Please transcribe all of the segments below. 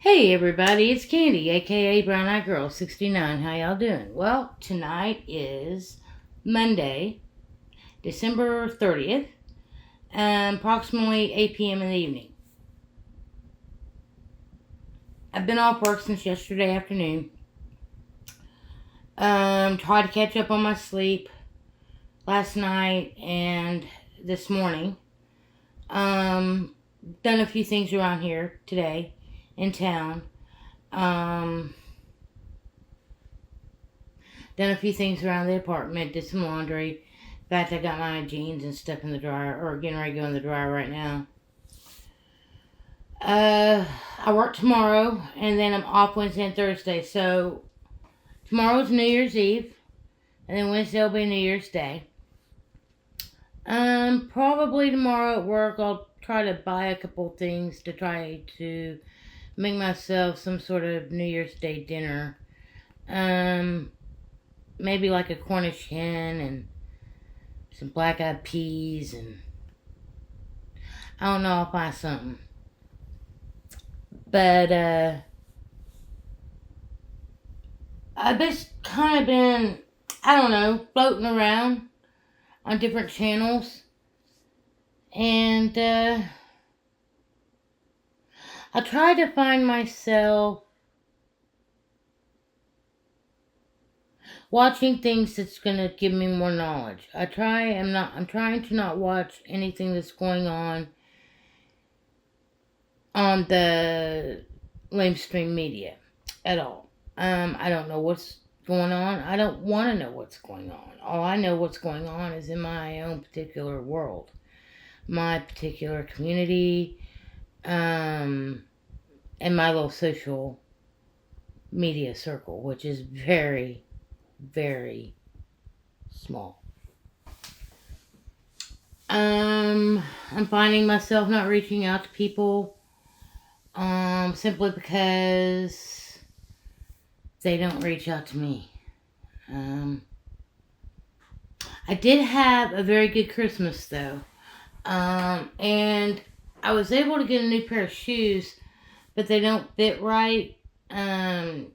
Hey everybody, it's Candy, aka Brown Eyed Girl 69. How y'all doing? Well, tonight is Monday, December 30th, approximately 8 p.m. in the evening. I've been off work since yesterday afternoon. Tried to catch up on my sleep last night and this morning. Done a few things around here today in town. Done a few things around the apartment, did some laundry. In fact, I got my jeans and stuff in the dryer, or getting ready to go in the dryer right now. I work tomorrow, and then I'm off Wednesday and Thursday. So, tomorrow's New Year's Eve, and then Wednesday will be New Year's Day. Probably tomorrow at work I'll try to buy a couple things to try to make myself some sort of New Year's Day dinner. Maybe like a Cornish hen and some black-eyed peas, and I don't know, I'll find something. But, I've just kind of been, I don't know, floating around on different channels. And, I try to find myself watching things that's going to give me more knowledge. I'm trying to not watch anything that's going on the mainstream media at all. I don't know what's going on. I don't want to know what's going on. All I know what's going on is in my own particular world, my particular community, and my little social media circle, which is very, very small. I'm finding myself not reaching out to people simply because they don't reach out to me. I did have a very good Christmas though. And I was able to get a new pair of shoes, but they don't fit right as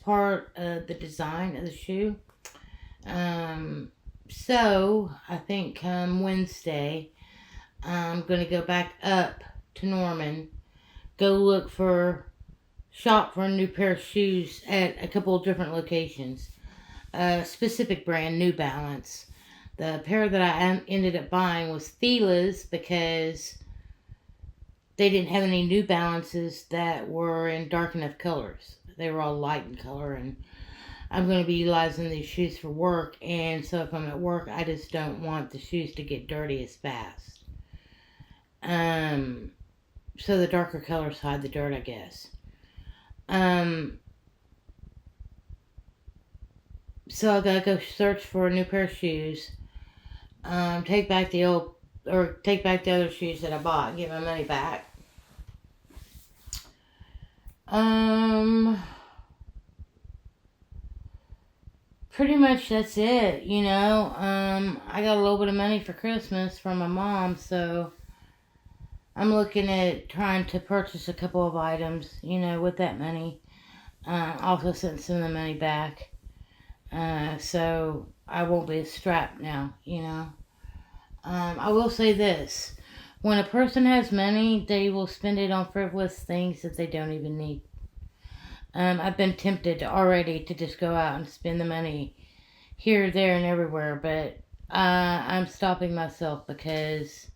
part of the design of the shoe. So I think Wednesday I'm going to go back up to Norman, shop for a new pair of shoes at a couple of different locations. Specific brand, New Balance. The pair that I ended up buying was Fila's because they didn't have any New Balances that were in dark enough colors. They were all light in color, and I'm going to be utilizing these shoes for work, and so if I'm at work, I just don't want the shoes to get dirty as fast. So the darker colors hide the dirt, I guess. So I gotta go search for a new pair of shoes. Take back the other shoes that I bought and get my money back. Pretty much that's it, you know. I got a little bit of money for Christmas from my mom, so I'm looking at trying to purchase a couple of items, you know, with that money. Also send some of the money back. So I won't be strapped now, you know. I will say this. When a person has money, they will spend it on frivolous things that they don't even need. I've been tempted already to just go out and spend the money here, there, and everywhere, but I'm stopping myself because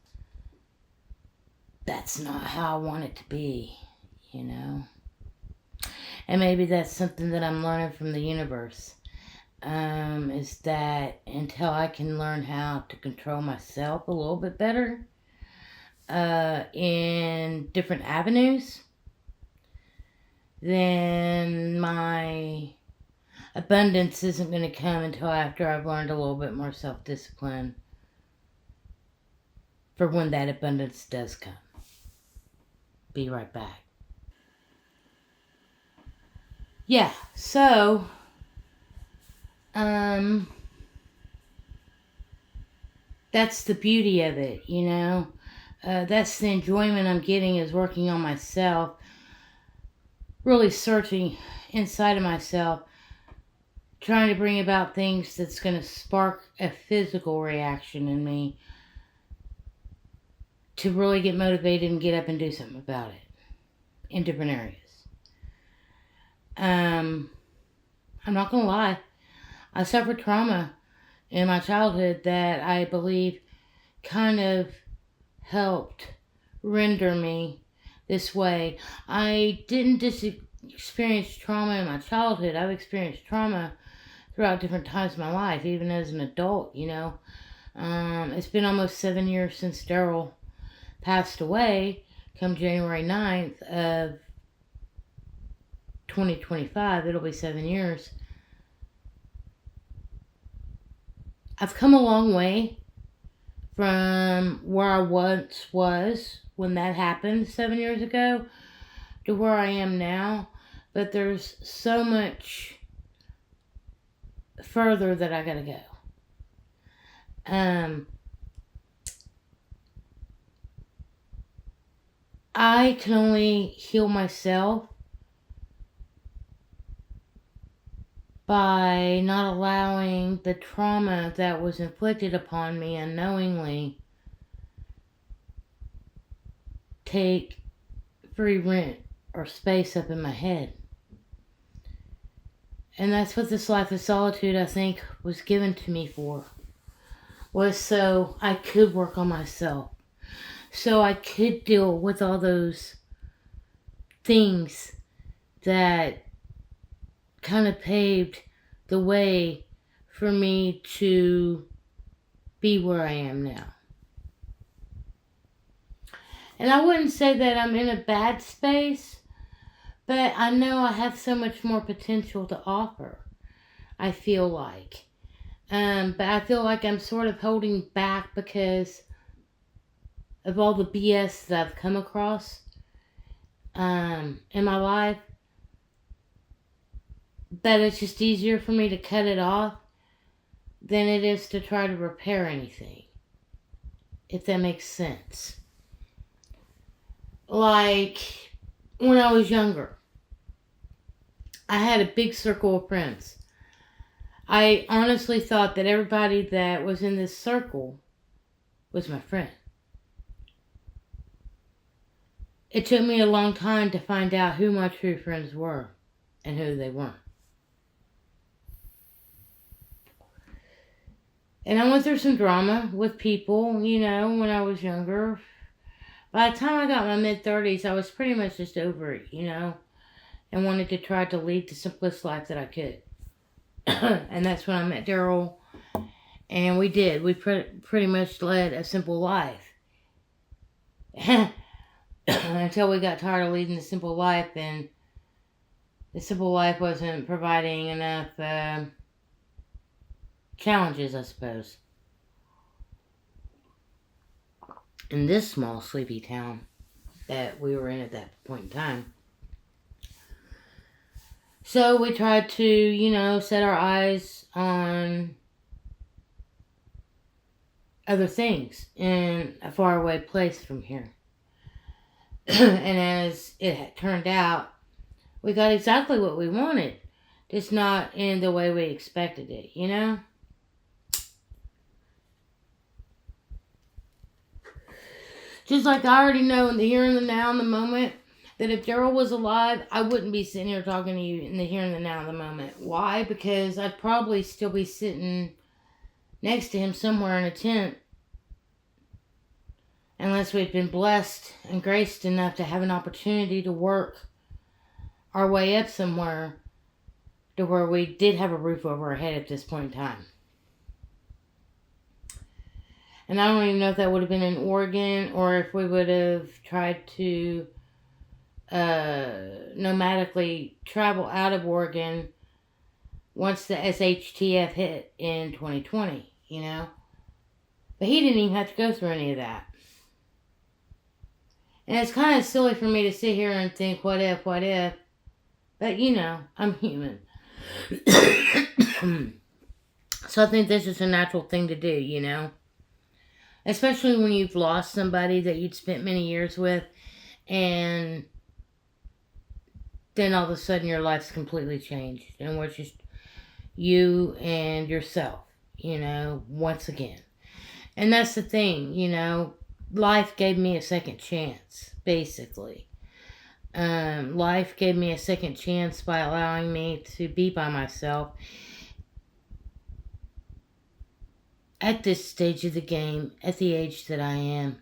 that's not how I want it to be, you know. And maybe that's something that I'm learning from the universe. Is that until I can learn how to control myself a little bit better in different avenues, then my abundance isn't going to come until after I've learned a little bit more self-discipline for when that abundance does come. Be right back. Yeah, so that's the beauty of it, you know. That's the enjoyment I'm getting, is working on myself. really searching inside of myself, trying to bring about things that's going to spark a physical reaction in me to really get motivated and get up and do something about it in different areas. I'm not going to lie. I suffered trauma in my childhood that I believe kind of helped render me this way. I didn't just experience trauma in my childhood. I've experienced trauma throughout different times of my life, even as an adult, you know. It's been almost 7 years since Daryl passed away, come January 9th of 2025. It'll be 7 years. I've come a long way from where I once was when that happened 7 years ago to where I am now, but there's so much further that I gotta go. I can only heal myself by not allowing the trauma that was inflicted upon me unknowingly take free rent or space up in my head. And that's what this life of solitude, I think, was given to me for. Was so I could work on myself. So I could deal with all those things that kind of paved the way for me to be where I am now. And I wouldn't say that I'm in a bad space, but I know I have so much more potential to offer, I feel like. But I feel like I'm sort of holding back because of all the BS that I've come across in my life. That it's just easier for me to cut it off than it is to try to repair anything. If that makes sense. Like, when I was younger, I had a big circle of friends. I honestly thought that everybody that was in this circle was my friend. It took me a long time to find out who my true friends were and who they weren't. And I went through some drama with people, you know, when I was younger. By the time I got my mid-30s, I was pretty much just over it, you know, and wanted to try to lead the simplest life that I could. And that's when I met Daryl, and we did. We pretty much led a simple life. Until we got tired of leading the simple life, and the simple life wasn't providing enough challenges, I suppose. In this small, sleepy town that we were in at that point in time. So we tried to, you know, set our eyes on other things in a faraway place from here. And as it turned out, we got exactly what we wanted. Just not in the way we expected it, you know? Just like I already know in the here and the now, in the moment, that if Daryl was alive, I wouldn't be sitting here talking to you in the here and the now, in the moment. Why? Because I'd probably still be sitting next to him somewhere in a tent. Unless we'd been blessed and graced enough to have an opportunity to work our way up somewhere to where we did have a roof over our head at this point in time. And I don't even know if that would have been in Oregon or if we would have tried to nomadically travel out of Oregon once the SHTF hit in 2020, you know? But he didn't even have to go through any of that. And it's kind of silly for me to sit here and think, what if? But, you know, I'm human. So I think this is a natural thing to do, you know? Especially when you've lost somebody that you'd spent many years with and then all of a sudden your life's completely changed. And we're just you and yourself, once again. And that's the thing, life gave me a second chance, basically. Life gave me a second chance by allowing me to be by myself at this stage of the game, at the age that I am,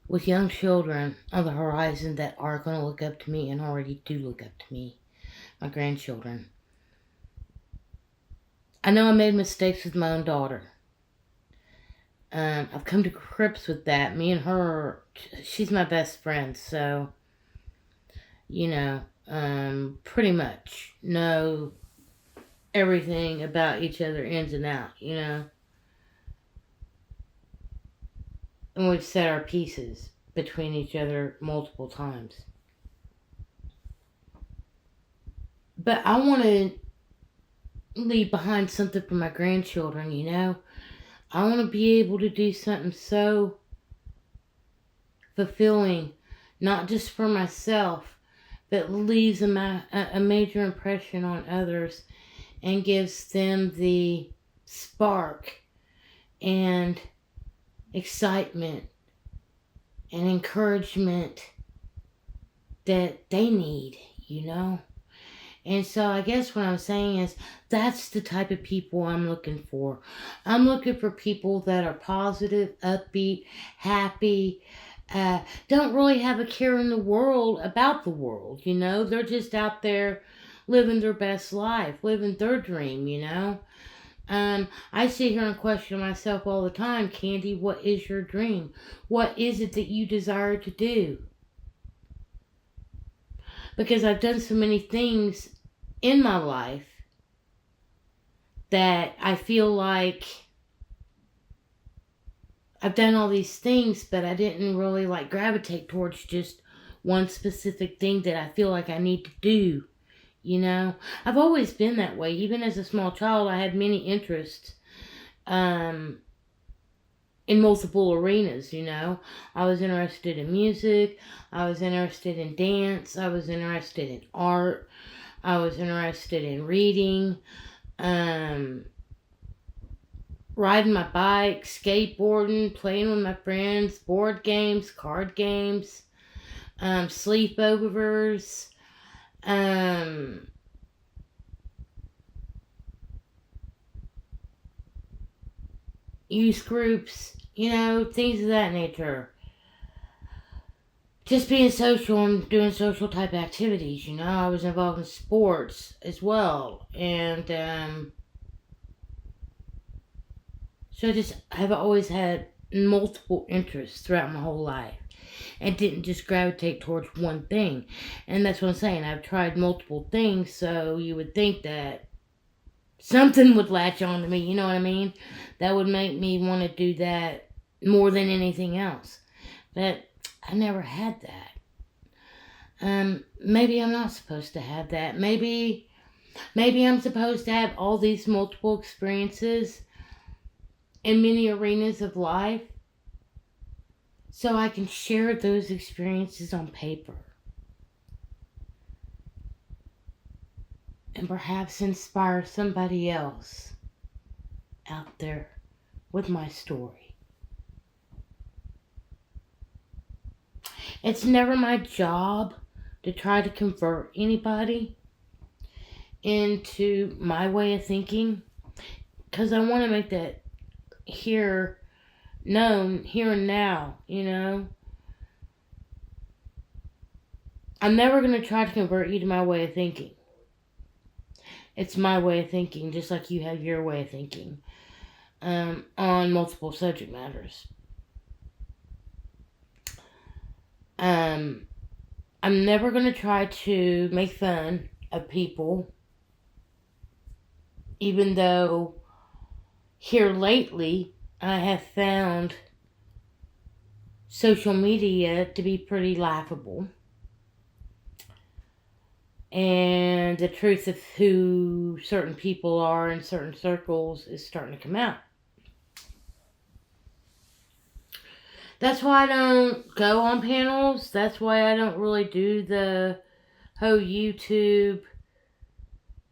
with young children on the horizon that are going to look up to me and already do look up to me, my grandchildren. I know I made mistakes with my own daughter. I've come to grips with that. Me and her, she's my best friend, so, pretty much know everything about each other ins and out, And we've set our pieces between each other multiple times. But I want to leave behind something for my grandchildren, I want to be able to do something so fulfilling, not just for myself, but leaves a major impression on others and gives them the spark and excitement and encouragement that they need, And so I guess what I'm saying is that's the type of people I'm looking for. I'm looking for people that are positive, upbeat, happy, don't really have a care in the world about the world, They're just out there living their best life, living their dream, I sit here and question myself all the time, Candy, what is your dream? What is it that you desire to do? Because I've done so many things in my life that I feel like I've done all these things, but I didn't really gravitate towards just one specific thing that I feel like I need to do. I've always been that way. Even as a small child, I had many interests in multiple arenas, I was interested in music, I was interested in dance, I was interested in art, I was interested in reading, riding my bike, skateboarding, playing with my friends, board games, card games, sleepovers, youth groups, things of that nature. Just being social and doing social type activities, I was involved in sports as well. And so I've always had multiple interests throughout my whole life. And didn't just gravitate towards one thing. And that's what I'm saying. I've tried multiple things, so you would think that something would latch on to me, you know what I mean? That would make me want to do that more than anything else. But I never had that. Maybe I'm not supposed to have that. Maybe I'm supposed to have all these multiple experiences in many arenas of life, so I can share those experiences on paper. And perhaps inspire somebody else out there with my story. It's never my job to try to convert anybody into my way of thinking, because I want to make that known here and now, I'm never going to try to convert you to my way of thinking. It's my way of thinking, just like you have your way of thinking on multiple subject matters. I'm never going to try to make fun of people, even though here lately I have found social media to be pretty laughable. And the truth of who certain people are in certain circles is starting to come out. That's why I don't go on panels. That's why I don't really do the YouTube,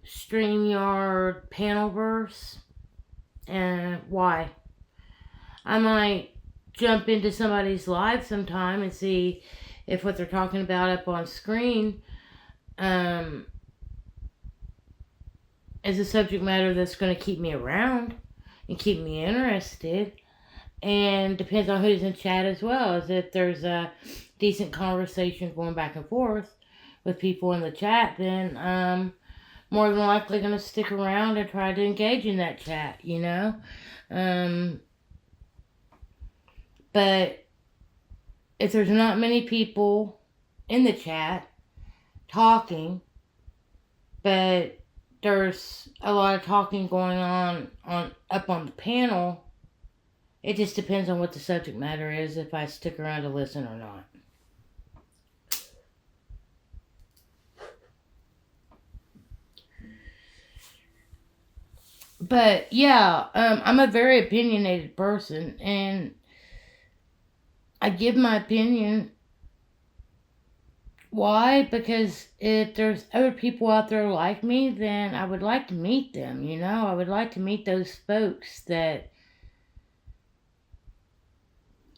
StreamYard, Panelverse. And why? I might jump into somebody's live sometime and see if what they're talking about up on screen is a subject matter that's going to keep me around and keep me interested. And depends on who's in chat as well. As if there's a decent conversation going back and forth with people in the chat, then more than likely going to stick around and try to engage in that chat, you know. But if there's not many people in the chat talking, but there's a lot of talking going on up on the panel, it just depends on what the subject matter is, if I stick around to listen or not. But yeah, I'm a very opinionated person, and I give my opinion. Why? Because if there's other people out there like me, then I would like to meet them, you know? I would like to meet those folks that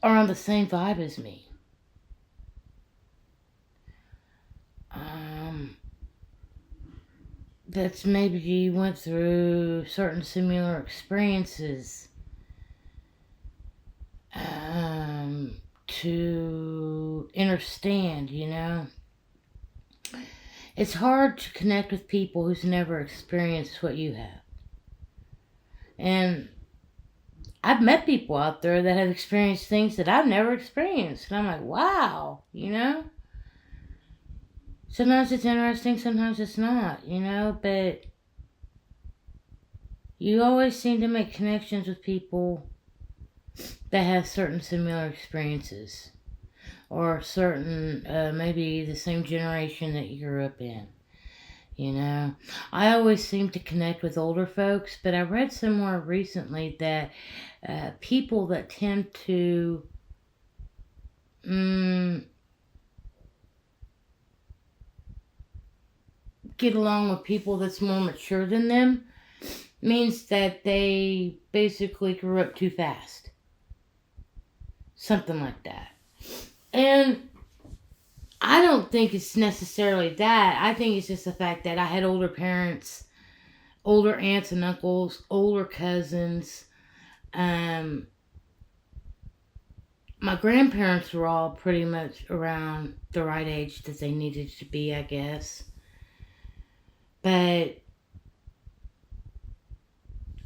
are on the same vibe as me. That's maybe went through certain similar experiences to understand, you know? It's hard to connect with people who's never experienced what you have. And I've met people out there that have experienced things that I've never experienced. And I'm like, wow, you know? Sometimes it's interesting, sometimes it's not, you know? But you always seem to make connections with people that have certain similar experiences. Or certain, maybe the same generation that you grew up in. You know, I always seem to connect with older folks, but I read somewhere recently that people that tend to get along with people that's more mature than them means that they basically grew up too fast. Something like that. And I don't think it's necessarily that. I think it's just the fact that I had older parents, older aunts and uncles, older cousins. My grandparents were all pretty much around the right age that they needed to be, I guess. But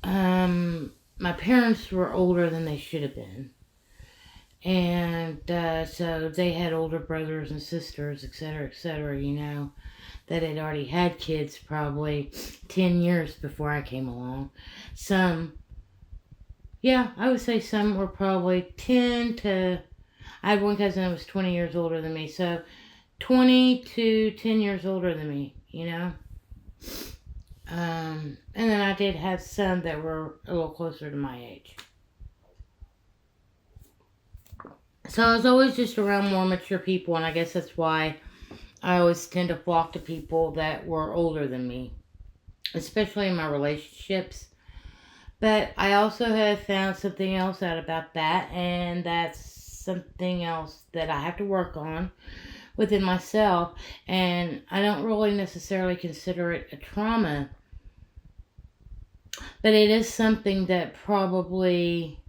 my parents were older than they should have been. And so they had older brothers and sisters, etc., you know, that had already had kids probably 10 years before I came along. Some, yeah, I would say some were probably 10 to, I had one cousin that was 20 years older than me, so 20 to 10 years older than me, you know. And then I did have some that were a little closer to my age. So I was always just around more mature people, and I guess that's why I always tend to flock to people that were older than me, especially in my relationships. But I also have found something else out about that, and that's something else that I have to work on within myself, and I don't really necessarily consider it a trauma, but it is something that probably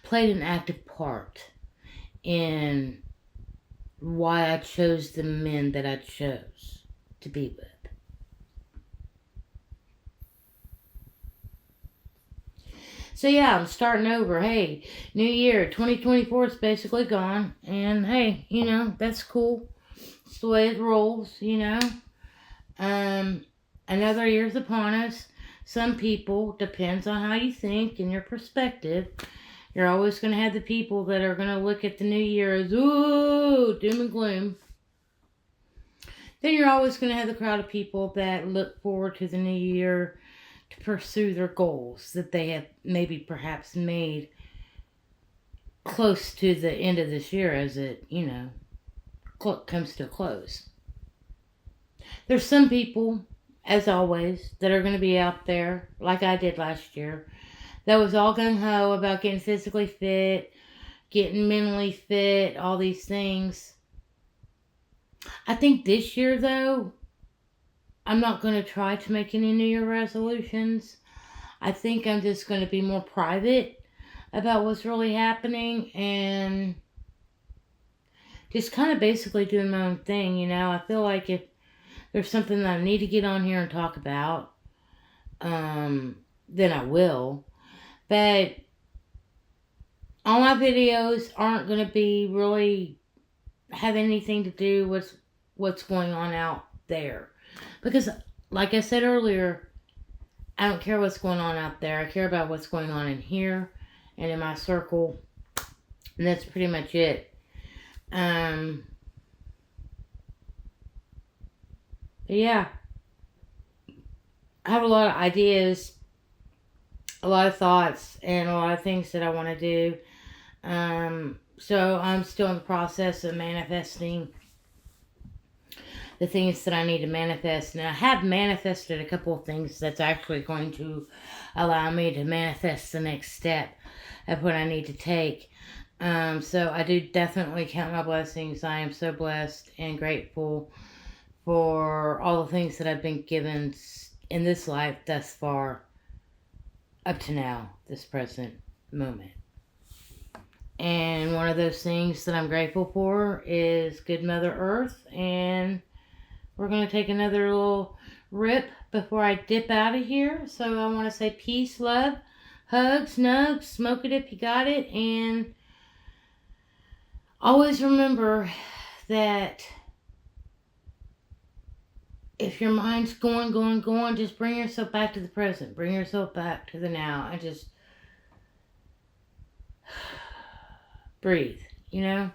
played an active part in why I chose the men that I chose to be with. So yeah, I'm starting over. Hey, new year, 2024 is basically gone. And hey, you know, that's cool. It's the way it rolls, you know. Another year's upon us. Some people, depends on how you think and your perspective, you're always going to have the people that are going to look at the new year as, ooh, doom and gloom. Then you're always going to have the crowd of people that look forward to the new year to pursue their goals that they have maybe perhaps made close to the end of this year as it, you know, comes to a close. There's some people, as always, that are going to be out there, like I did last year, that was all gung ho about getting physically fit, getting mentally fit, all these things. I think this year, though, I'm not going to try to make any New Year resolutions. I think I'm just going to be more private about what's really happening and just kind of basically doing my own thing, you know. I feel like if there's something that I need to get on here and talk about, then I will. But all my videos aren't going to be really have anything to do with what's going on out there. Because, like I said earlier, I don't care what's going on out there. I care about what's going on in here and in my circle. And that's pretty much it. But yeah, I have a lot of ideas, a lot of thoughts, and a lot of things that I want to do. So I'm still in the process of manifesting the things that I need to manifest. And I have manifested a couple of things that's actually going to allow me to manifest the next step of what I need to take. So I do definitely count my blessings. I am so blessed and grateful for all the things that I've been given in this life thus far, up to now, this present moment. And one of those things that I'm grateful for is good Mother Earth. And we're going to take another little rip before I dip out of here. So I want to say peace, love, hugs, nugs, smoke it if you got it. And always remember that if your mind's going, just bring yourself back to the present. Bring yourself back to the now and just breathe, you know?